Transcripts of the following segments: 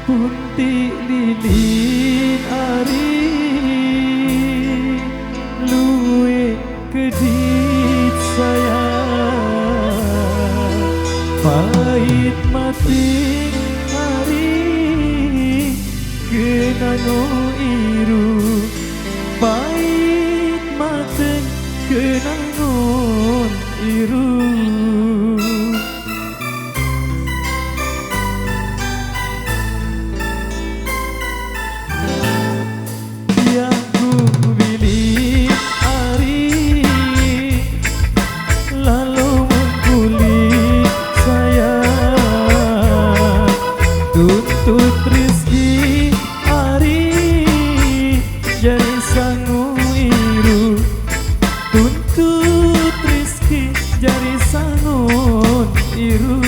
Punti lilin ari luwe kedit sayang pahit mati hari kenano iru pahit mati kenano iru. Tuntut rizki ari jadi sangu iru, tuntut rizki jadi sangun iru.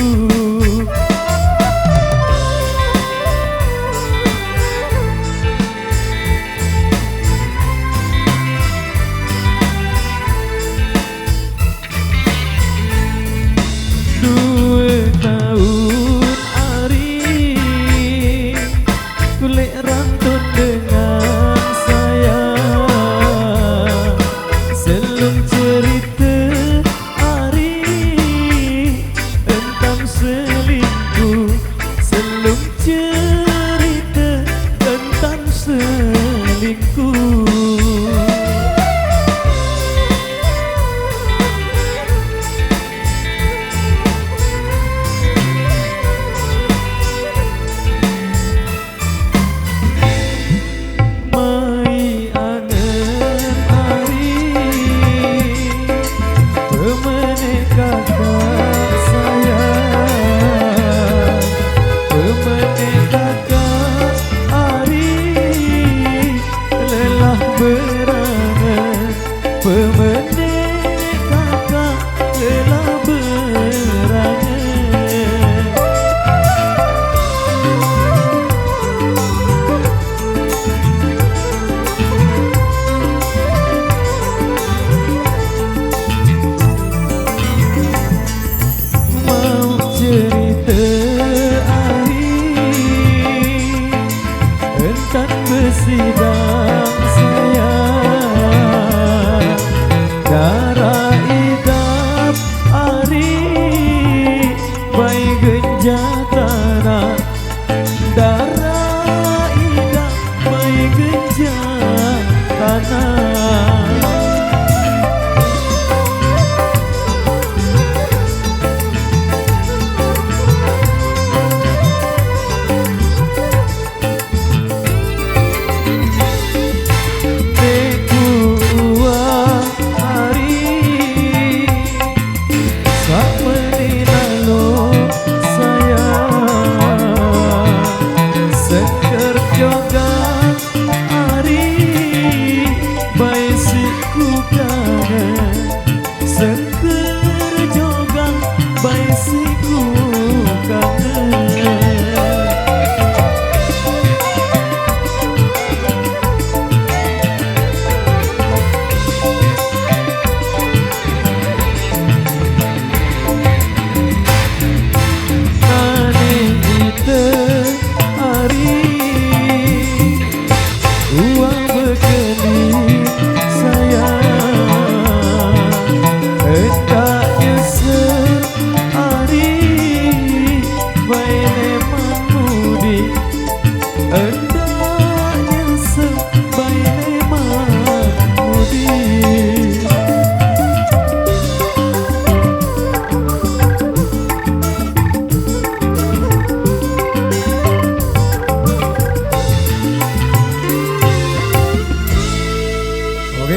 Sidang sayang darah idap ari bayi genjatana darah idap bayi genjatana.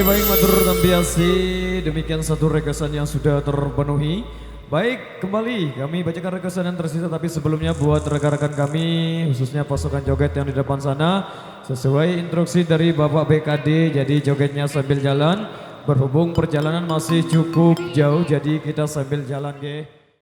Baik matur tambiasi, demikian satu rekesan yang sudah terpenuhi. Baik, kembali kami bacakan rekesan yang tersisa, tapi sebelumnya buat rekan-rekan kami khususnya pasukan joget yang di depan sana, sesuai instruksi dari Bapak BKD, jadi jogetnya sambil jalan. Berhubung perjalanan masih cukup jauh, jadi kita sambil jalan, ge.